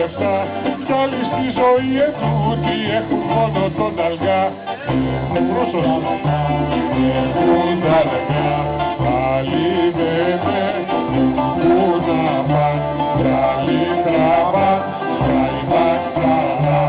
λεφτά κι άλλοι στη ζωή ετούτη έχουν μόνο τον ταλγά. Έχουν τα λεφτά, άλλοι δεν έχουν που να πάνε. Τραλή τραβά, τραϊβά τραλά.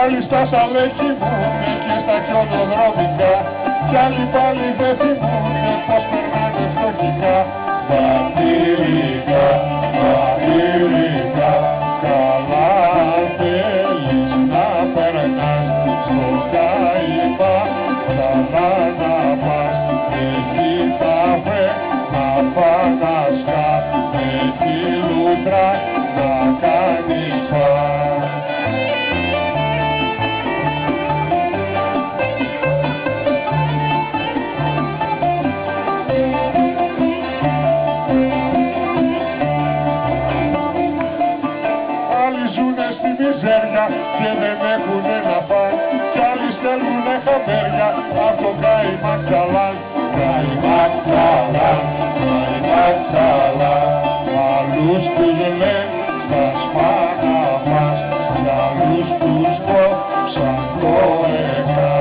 Άλλοι στα σαλέκι μπουνε και στα χιονοδρομικά κι άλλοι πάλι δεν θυμούνε πως περνάνε φτωχικά. Βατήρικα, βατήρικα, καλά θέλεις να περνάς στο Καϊπά, καλά να πας, εκεί καφέ να φανασκά, εκεί λούτρα να κάνεις πας. Και δεν έχουνε να πάνε κι άλλοι στέλνουνε χαμπέρια απ' το Καϊμάκ Τσαλάν. Καϊμάκ Τσαλάν, Καϊμάκ Τσαλάν. Άλλους τους λένε στα σπάνα μας κι άλλους τους πω σαν το ΕΚΑ.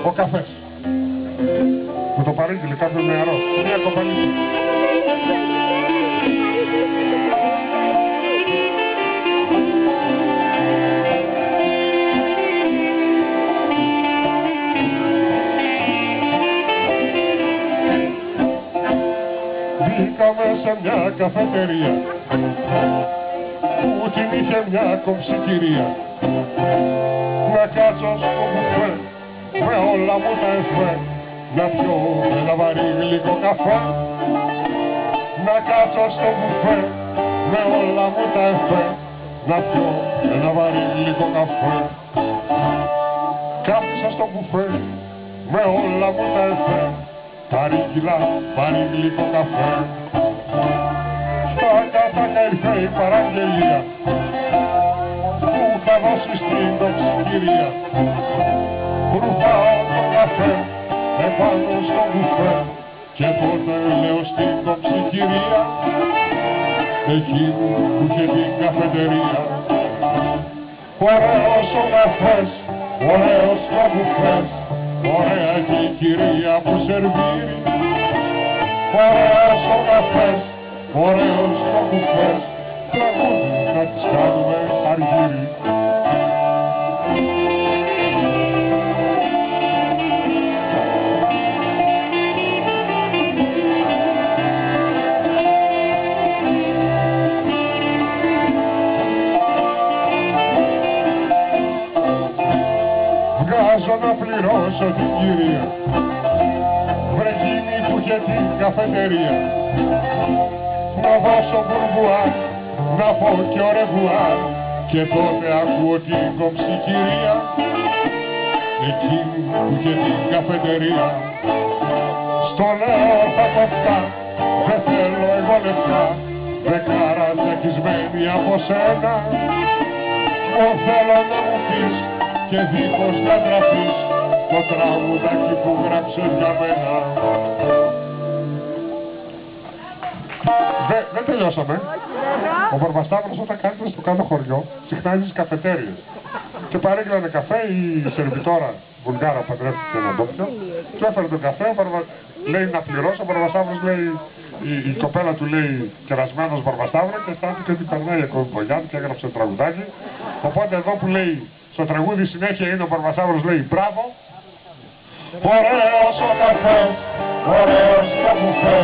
Ο καφές που το παρήγγειλε κάποιο νεαρό, μια κοπανίτσα. Μπήκαμε σε μια καφετερία που την είχε μια κομψή κυρία. Να κάτσω στο μπουφέ με όλα μου τα εφέ, να πιω ένα βαρύ γλυκό καφέ. Να κάτσω στο μπουφέ με όλα μου τα εφέ, να πιω ένα βαρύ γλυκό καφέ. Κάθισα στο μπουφέ με όλα μου τα εφέ, παρήγγειλα βαρύ γλυκό καφέ. Στα κάθακα ήρθε η παραγγελία που είχα δώσει στην κομψή κυρία. Ρουφάω το καφέ επάνω στο μπουφέ και τότε λέω στην κομψή κυρία, εκείνη που είχε την καφετερία. Ωραίος ο καφές, ωραίος το μπουφές, ωραία και η κυρία που σερβίρει. Ωραίος ο καφές, ωραίος το μπουφές, τραγούδι να τις κάνουμε αργύρι. Να πληρώσω την κυρία, βρε εκείνη που είχε την καφετερία. Να δώσω μπουρμπουάρ, να πω και ο ρεβουάρ, και τότε ακούω την κομψή κυρία, εκείνη που είχε την καφετερία. Στο λέω θα κοφτά, δεν θέλω εγώ λεφτά, δεκάρα τσακισμένη από σένα. Μου θέλω να μου πεις και δίχως να γραφείς το τραγουδάκι που γράψες για μένα. δεν τελειώσαμε. Ο Βαρβασταύρος όταν κάθεται στο κάτω χωριό, συχνά στις καφετέριες. Και παρήγγειλανε καφέ, η σερβιτόρα Βουλγάρα παντρεύτηκε έναν ντόπιο. Του έφερε τον καφέ, λέει να πληρώσει, ο Βαρβασταύρος λέει, η κοπέλα του λέει κερασμένος Βαρβασταύρο και αισθάνθηκε ότι περνάει η κομπογιάννη και έγραψε τραγουδάκι. Οπότε εδώ που λέει στο τραγούδι συνέχεια είναι ο Βαρβασταύρος λέει μπράβο. Ωραίος ο καφές, ωραίος το μπουφέ,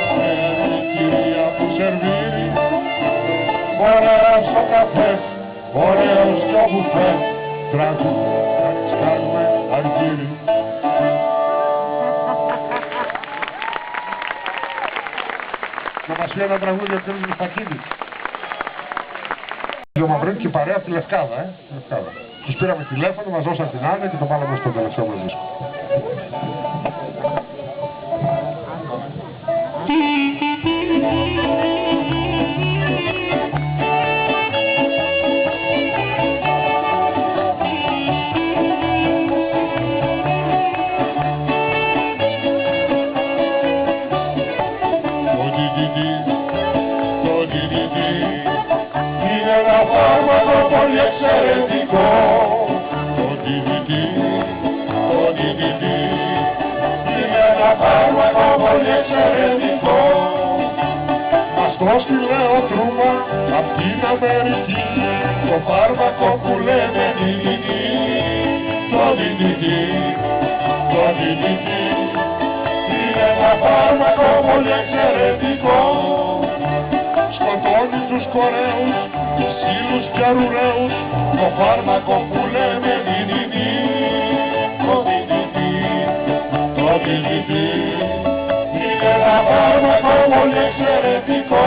ωραία η κυρία που σερβίρει. Ωραίος ο καφές, ωραίος το μπουφέ, τραγούδι θα της κάνουμε αργύρι. Να μας πει ένα τραγούδι ο κ. Μιστακίδης. Ο Μαυρίτης και παρέα από τη Λευκάδα, Λευκάδα. Τους πήραμε τηλέφωνο, μας δώσαν την άδεια και το βάλαμε στο τελευταίο μας δίσκο. Είναι ένα φάρμακο πολύ εξαιρετικό. Το DDT είναι ένα φάρμακο πολύ εξαιρετικό. Μας το στείλε ο Τρούμα απ' την Αμερική. Το φάρμακο που λέμε DDT. Το DDT είναι ένα φάρμακο πολύ εξαιρετικό. Σκοτώνει τους κορέους, ξύλους και αρουραίους, το φάρμακο που λέμε DDT. Το DDT είναι ένα φάρμακο πολύ εξαιρετικό.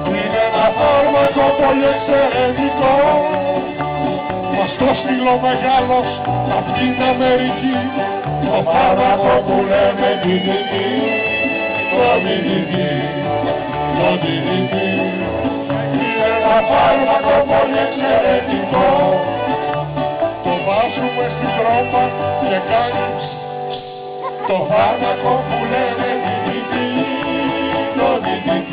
Είναι ένα φάρμακο πολύ εξαιρετικό. Μας το στείλε ο μεγάλος απ' την Αμερική. Το φάρμακο που λέμε DDT. Το DDT είναι ένα φάρμακο πολύ εξαιρετικό. Το βάζουμε στην τρόπα και κάνει το φάρμακο που λέμε DDT. Το DDT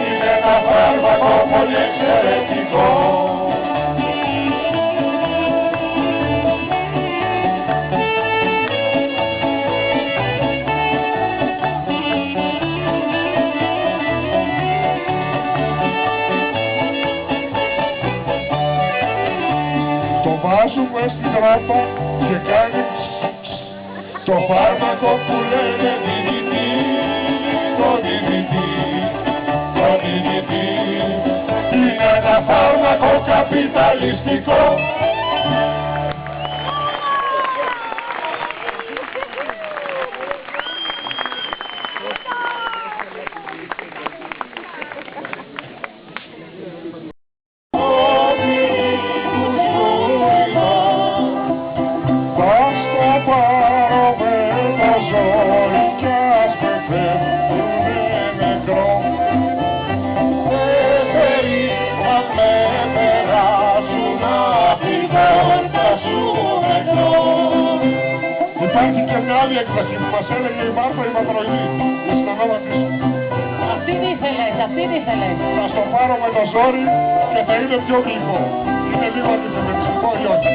είναι ένα φάρμακο πολύ εξαιρετικό. Το βάζουμε στην τράπα και κάνει το φάρμακο που λένε DDT. Το DDT είναι ένα φάρμακο καπιταλιστικό. Υπάρχει και μια άλλη έκφραση που μας έλεγε η Μάρθα η Ματροειδή, στην ανάδα της. Αυτή τι ήθελες. Θα στο πάρω με το ζόρι και θα είναι πιο γλυκό. Είναι λίγο αντιφεμινιστικό ή όχι?